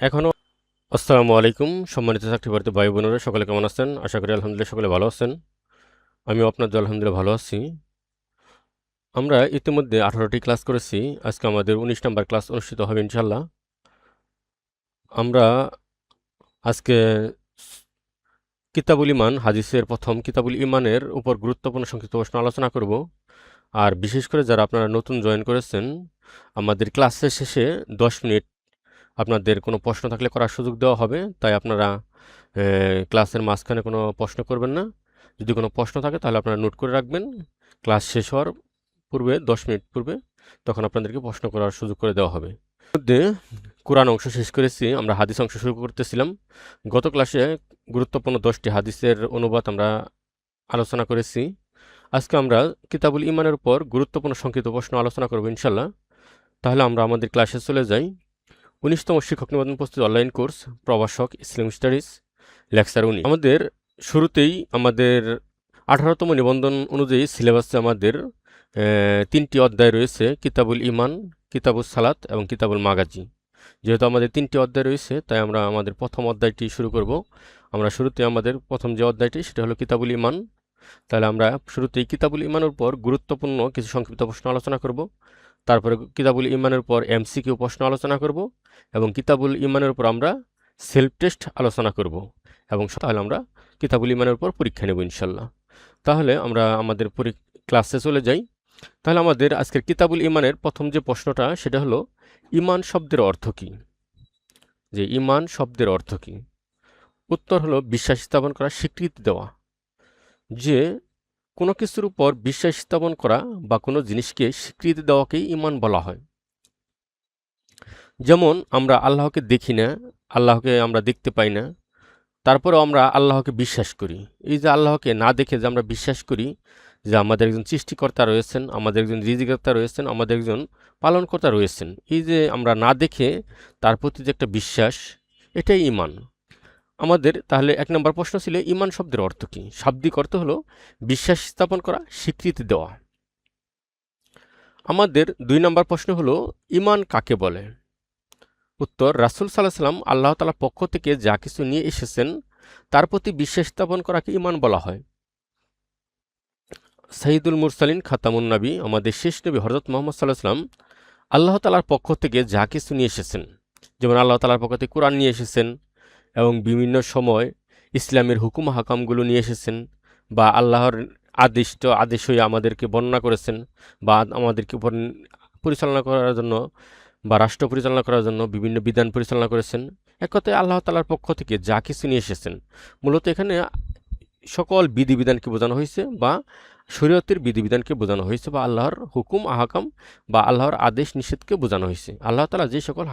এখনও আসসালামু আলাইকুম সম্মানিত চাকরিপ্রার্থী ভাই বোনেরা, সকলে কেমন আছেন? আশা করি আলহামদুলিল্লাহ সকলে ভালো আছেন। আমিও আপনার দল আলহামদুলিল্লাহ ভালো আছি। আমরা ইতিমধ্যে 18টি ক্লাস করেছি। আজকে আমাদের 19 নম্বর ক্লাস অনুষ্ঠিত হবে ইনশাল্লাহ। আমরা আজকে কিতাবুল ইমান হাদিসের প্রথম কিতাবুল ইমানের উপর গুরুত্বপূর্ণ সংক্ষিপ্ত প্রশ্ন আলোচনা করব। আর বিশেষ করে যারা আপনারা নতুন জয়েন করেছেন, আমাদের ক্লাসের শেষে 10 মিনিট আপনাদের কোনো প্রশ্ন থাকলে করার সুযোগ দেওয়া হবে। তাই আপনারা ক্লাসের মাঝখানে কোনো প্রশ্ন করবেন না। যদি কোনো প্রশ্ন থাকে তাহলে আপনারা নোট করে রাখবেন। ক্লাস শেষ হওয়ার পূর্বে 10 মিনিট পূর্বে তখন আপনাদেরকে প্রশ্ন করার সুযোগ করে দেওয়া হবে। মধ্যে কোরআন অংশ শেষ করেছি, আমরা হাদিস অংশ শুরু করতেছিলাম। গত ক্লাসে গুরুত্বপূর্ণ 10টি হাদিসের অনুবাদ আমরা আলোচনা করেছি। আজকে আমরা কিতাবুল ইমানের উপর গুরুত্বপূর্ণ সংক্ষিপ্ত প্রশ্ন আলোচনা করব ইনশাল্লাহ। তাহলে আমরা আমাদের ক্লাসে চলে যাই। 19তম শিক্ষক নিবন্ধন প্রস্তুতি অনলাইন কোর্স প্রভাষক ইসলামিক স্টাডিজ লেকচার 19। আমাদের শুরুতেই আমাদের 18তম নিবন্ধন অনুযায়ী সিলেবাসে আমাদের 3টি অধ্যায় রয়েছে, কিতাবুল ইমান, কিতাবুল সালাত এবং কিতাবুল মাগাজি। যেহেতু আমাদের 3টি অধ্যায় রয়েছে তাই আমরা আমাদের প্রথম অধ্যায়টি শুরু করব। আমরা শুরুতে আমাদের প্রথম যে অধ্যায়টি সেটা হলো কিতাবুল ইমান। তাহলে আমরা শুরুতেই কিতাবুল ইমানের উপর গুরুত্বপূর্ণ কিছু সংক্ষিপ্ত প্রশ্ন আলোচনা করব। তারপরে কিতাবুল ইমানের উপর এমসিকিউ প্রশ্ন আলোচনা করব এবং কিতাবুল ইমানের উপর আমরা সেলফ টেস্ট আলোচনা করব এবং তাহলে আমরা কিতাবুল ইমানের উপর পরীক্ষা নেব ইনশাল্লাহ। তাহলে আমরা আমাদের ক্লাসে চলে যাই। তাহলে আমাদের আজকের কিতাবুল ইমানের প্রথম যে প্রশ্নটা সেটা হলো ইমান শব্দের অর্থ কী? যে ইমান শব্দের অর্থ কী? উত্তর হলো বিশ্বাস স্থাপন করা, স্বীকৃতি দেওয়া। যে কোনো কিছুর উপর বিশ্বাস স্থাপন করা বা কোনো জিনিসকে স্বীকৃতি দেওয়াকেই ইমান বলা হয়। যেমন আমরা আল্লাহকে দেখি না, আল্লাহকে আমরা দেখতে পাই না, তারপরেও আমরা আল্লাহকে বিশ্বাস করি। এই যে আল্লাহকে না দেখে যে আমরা বিশ্বাস করি যে আমাদের একজন সৃষ্টিকর্তা রয়েছেন, আমাদের একজন রিজিকর্তা রয়েছেন, আমাদের একজন পালনকর্তা রয়েছেন, এই যে আমরা না দেখে তার প্রতি যে একটা বিশ্বাস, এটাই ইমান আমাদের। তাহলে 1 নম্বর প্রশ্ন ছিল ইমান শব্দের অর্থ কী? শাব্দিক অর্থ হলো বিশ্বাস স্থাপন করা, স্বীকৃতি দেওয়া। আমাদের 2 নম্বর প্রশ্ন হলো ইমান কাকে বলে? উত্তর, রাসূল সাল্লাল্লাহু আলাইহি ওয়াসাল্লাম আল্লাহ তাআলার পক্ষ থেকে যা কিছু নিয়ে এসেছেন তার প্রতি বিশ্বাস স্থাপন করাকে ইমান বলা হয়। সাইয়্যিদুল মুরসালিন খাতামুন নবী, আমাদের শেষ নবী হযরত মুহাম্মদ সাল্লাল্লাহু আলাইহি ওয়াসাল্লাম আল্লাহ তাআলার পক্ষ থেকে যা কিছু নিয়ে এসেছেন, যেমন আল্লাহ তাআলার পক্ষ থেকে কোরআন নিয়ে এসেছেন এবং বিভিন্ন সময় ইসলামের হুকুম হাকামগুলো নিয়ে এসেছেন, বা আল্লাহর আদেশ হয়ে আমাদেরকে বর্ণনা করেছেন, বা আমাদেরকে পরিচালনা করার জন্য বা রাষ্ট্র পরিচালনা করার জন্য বিভিন্ন বিধান পরিচালনা করেছেন। এক কথায় আল্লাহ তাআলার পক্ষ থেকে যা কিছু নিয়ে এসেছেন, মূলত এখানে সকল বিধিবিধানকে বোঝানো হয়েছে বা শরীয়তের বিধিবিধানকে বোঝানো হয়েছে, বা আল্লাহর হুকুম আহকাম বা আল্লাহর আদেশ নিষেধকে বোঝানো হয়েছে। আল্লাহ তাআলা যে সকল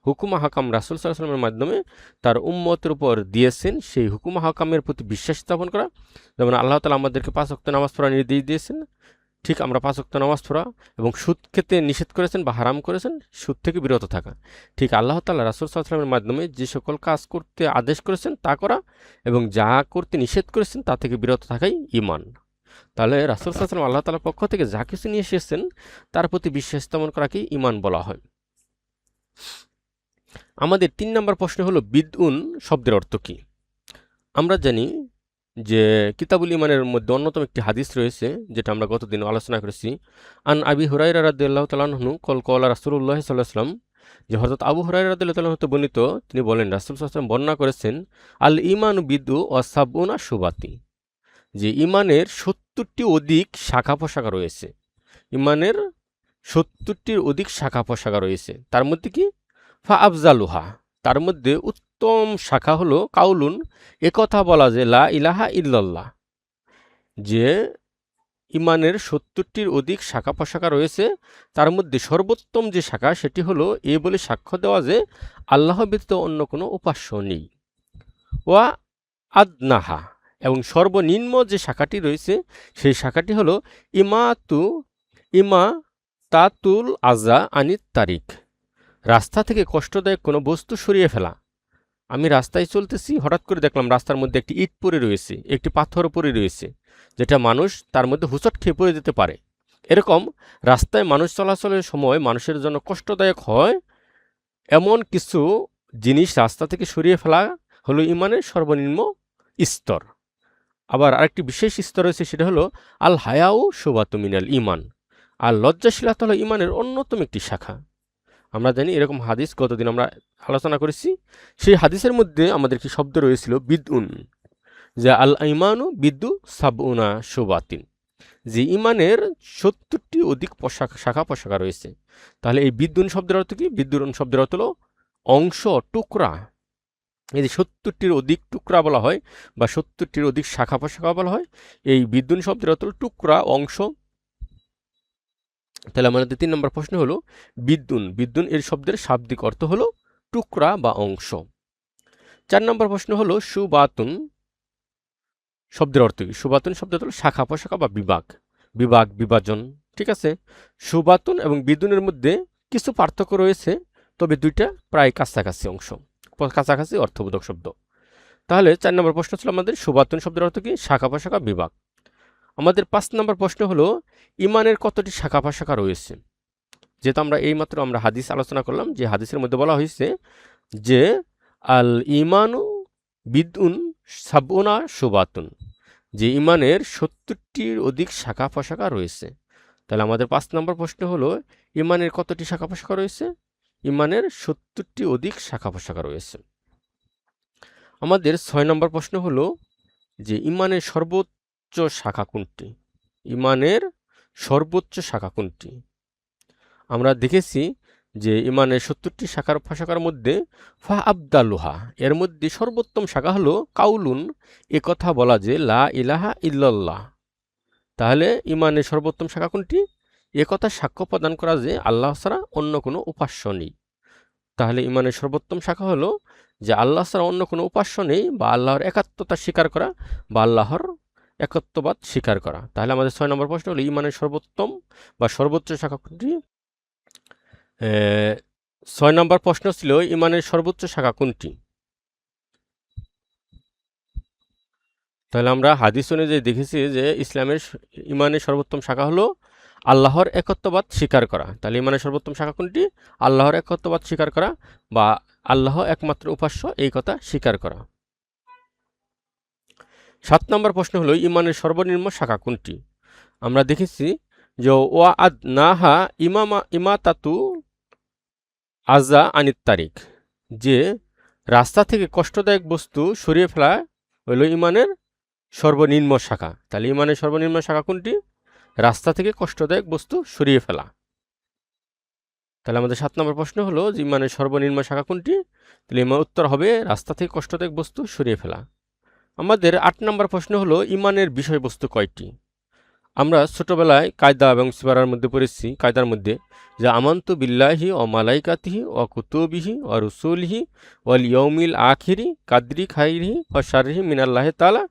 হুকুম আহকাম রাসূল সাল্লাল্লাহু আলাইহি ওয়াসাল্লামের মাধ্যমে তার উম্মতের উপর দিয়েছেন, সেই হুকুম আহকামের প্রতি বিশ্বাস স্থাপন করা। যেমন আল্লাহ তাআলা আমাদেরকে 5 ওয়াক্ত নামাজ পড়ার নির্দেশ দিয়েছেন, ঠিক আমরা 5 ওয়াক্ত নামাজ পড়া, এবং সুদ খেতে নিষেধ করেছেন বা হারাম করেছেন, সুদ থেকে বিরত থাকা। ঠিক আল্লাহ তাআলা রাসূল সাল্লাল্লাহু আলাইহি ওয়াসাল্লামের মাধ্যমে যে সকল কাজ করতে আদেশ করেছেন তা করা, এবং যা করতে নিষেধ করেছেন তা থেকে বিরত থাকাই ঈমান। তাহলে রাসূল সাল্লাল্লাহু আলাইহি ওয়াসাল্লাম আল্লাহ তাআলার পক্ষ থেকে যা কিছু নিয়ে এসেছেন তার প্রতি বিশ্বাস স্থাপন করাকেই ঈমান বলা হয়। আমাদের 3 নম্বর প্রশ্ন হলো বিদউন শব্দের অর্থ কী? আমরা জানি যে কিতাবুল ইমানের মধ্যে অন্যতম একটি হাদিস রয়েছে যেটা আমরা গতদিন আলোচনা করেছি। আন আবি হুরায়রা রাদিয়াল্লাহু তাআলা আনহু ক্বালা রাসূলুল্লাহ সাল্লাল্লাহু আলাইহি ওয়াসাল্লাম, যে হযরত আবু হুরায়রা রাদিয়াল্লাহু তাআলা হতে বর্ণিত, তিনি বলেন রাসূল সাল্লাল্লাহু আলাইহি ওয়াসাল্লাম বর্ণনা করেছেন, আল ঈমানু বিদউ ওয়া সাবউনা শুবাতি, যে ঈমানের 70টি অধিক শাখা প্রশাখা রয়েছে। ঈমানের 70টির অধিক শাখা প্রশাখা রয়েছে। তার মধ্যে কি? ফা আফজালুহা, তার মধ্যে উত্তম শাখা হলো কাউলুন, একথা বলা যে লা ইলাহা ইল্লাল্লাহ। যে ইমানের 70টির অধিক শাখা প্রশাখা রয়েছে, তার মধ্যে সর্বোত্তম যে শাখা সেটি হলো এ বলে সাক্ষ্য দেওয়া যে আল্লাহ ব্যতীত অন্য কোনো উপাস্য নেই। ওয়া আদনাহা, এবং সর্বনিম্ন যে শাখাটি রয়েছে সেই শাখাটি হলো ইমা তাতুল আজা আনিত তারিক, রাস্তা থেকে কষ্টদায়ক কোনো বস্তু সরিয়ে ফেলা। আমি রাস্তায় চলতেছি, হঠাৎ করে দেখলাম রাস্তার মধ্যে একটি ইট পড়ে রয়েছে, একটি পাথর পড়ে রয়েছে, যেটা মানুষ তার মধ্যে হুঁচট খেয়ে পড়ে যেতে পারে। এরকম রাস্তায় মানুষ চলাচলের সময় মানুষের জন্য কষ্টদায়ক হয় এমন কিছু জিনিস রাস্তা থেকে সরিয়ে ফেলা হলো ইমানের সর্বনিম্ন স্তর। আবার আরেকটি বিশেষ স্তর রয়েছে, সেটা হলো আল হায়াউ শুবাতু মিনাল ইমান। আর লজ্জাশীলতা হলো ইমানের অন্যতম একটি শাখা। আমরা জানি এরকম হাদিস গতদিন আমরা আলোচনা করেছি। সেই হাদিসের মধ্যে আমাদের একটি শব্দ রয়েছিল বিদউন, যে আল ইমানু বিদ্যু সাবউনা শুবাতিন, যে ইমানের 70টি অধিক শাখা প্রশাখা রয়েছে। তাহলে এই বিদ্যুন শব্দের অর্থ কি? বিদ্যুন শব্দের অর্থ হলো অংশ, টুকরা। এই যে 70টির অধিক টুকরা বলা হয় বা 70টির অধিক শাখা প্রশাখা বলা হয়, এই বিদ্যুন শব্দের অর্থ হলো টুকরা, অংশ। তাহলে আমাদের 3 নম্বর প্রশ্ন হলো বিদ্যুন। বিদ্যুন এর শব্দের শাব্দিক অর্থ হলো টুকরা বা অংশ। 4 নম্বর প্রশ্ন হলো সুবাতুন শব্দের অর্থ কি? সুবাতুন শব্দের হলো শাখা প্রশাখা বা বিভাগ, বিভাজন। ঠিক আছে, সুবাতুন এবং বিদ্যুনের মধ্যে কিছু পার্থক্য রয়েছে, তবে দুইটা প্রায় কাছাকাছি কাছাকাছি অর্থবোধক শব্দ। তাহলে 4 নম্বর প্রশ্ন ছিল আমাদের সুবাতুন শব্দের অর্থ কি? শাখা প্রশাখা, বিভাগ। আমাদের 5 নম্বর প্রশ্ন হলো ইমানের কতটি শাখা প্রশাখা রয়েছে? যেহেতু আমরা এইমাত্র হাদিস আলোচনা করলাম, যে হাদিসের মধ্যে বলা হয়েছে যে আল ইমানু বিদউন সাবউনা শুবাতুন, যে ইমানের 70টির অধিক শাখা প্রশাখা রয়েছে। তাহলে আমাদের 5 নম্বর প্রশ্ন হলো ইমানের কতটি শাখা প্রশাখা রয়েছে? ইমানের 70টি অধিক শাখা প্রশাখা রয়েছে। আমাদের 6 নম্বর প্রশ্ন হলো যে ইমানের সর্বোচ্চ শাখা কোনটি? ইমানের সর্বোচ্চ শাখা কোনটি? আমরা দেখেছি যে ইমানের 70টি শাখার প্রশাখার মধ্যে ফা আবদালুহা, এর মধ্যে সর্বোত্তম শাখা হলো কাউলুন, এ কথা বলা যে লা ইলাহা ইল্লাল্লাহ। তাহলে ইমানের সর্বোত্তম শাখা কোনটি? এ কথা সাক্ষ্য প্রদান করা যে আল্লাহ ছাড়া অন্য কোনো উপাস্য নেই। তাহলে ইমানের সর্বোত্তম শাখা হলো যে আল্লাহ ছাড়া অন্য কোনো উপাস্য নেই, বা আল্লাহর একাত্মতা স্বীকার করা, বা আল্লাহর একত্ববাদ স্বীকার করা। তাহলে আমাদের 6 নম্বর প্রশ্ন হলো ইমানের সর্বোত্তম বা সর্বোচ্চ শাখা কোনটি? 6 নম্বর প্রশ্ন ছিল ইমানের সর্বোচ্চ শাখা কোনটি? তাহলে আমরা হাদিস অনুযায়ী দেখেছি যে ইমানের সর্বোত্তম শাখা হলো আল্লাহর একত্ববাদ স্বীকার করা। তাহলে ইমানের সর্বোত্তম শাখা কোনটি? আল্লাহর একত্ববাদ স্বীকার করা, বা আল্লাহ একমাত্র উপাস্য এই কথা স্বীকার করা। 7 নম্বর প্রশ্ন হলো ইমানের সর্বনিম্ন শাখা কোনটি? আমরা দেখেছি যে ওয়া আদ নাহা ইমাতাতু আজা আনিত তারিক, যে রাস্তা থেকে কষ্টদায়ক বস্তু সরিয়ে ফেলা হলো ইমানের সর্বনিম্ন শাখা। তাহলে ইমানের সর্বনিম্ন শাখা কোনটি? রাস্তা থেকে কষ্টদায়ক বস্তু সরিয়ে ফেলা। তাহলে আমাদের 7 নম্বর প্রশ্ন হলো যে ইমানের সর্বনিম্ন শাখা কোনটি? তাহলে ইমানের উত্তর হবে রাস্তা থেকে কষ্টদায়ক বস্তু সরিয়ে ফেলা। আমাদের 8 নম্বর প্রশ্ন হলো ইমানের বিষয়বস্তু কয়টি? আমরা ছোটবেলায় কায়দা এবং সিবারার মধ্যে পড়েছি, কায়দার মধ্যে, যে আমান্তু বিল্লাহি ও মালাইকাতিহি ও কুতুবিহি ও রুসুলিহি ওয়াল ইয়াউমিল আখিরি কাদরি খাইরিহি ও শাররিহি মিনাল্লাহি তাআলা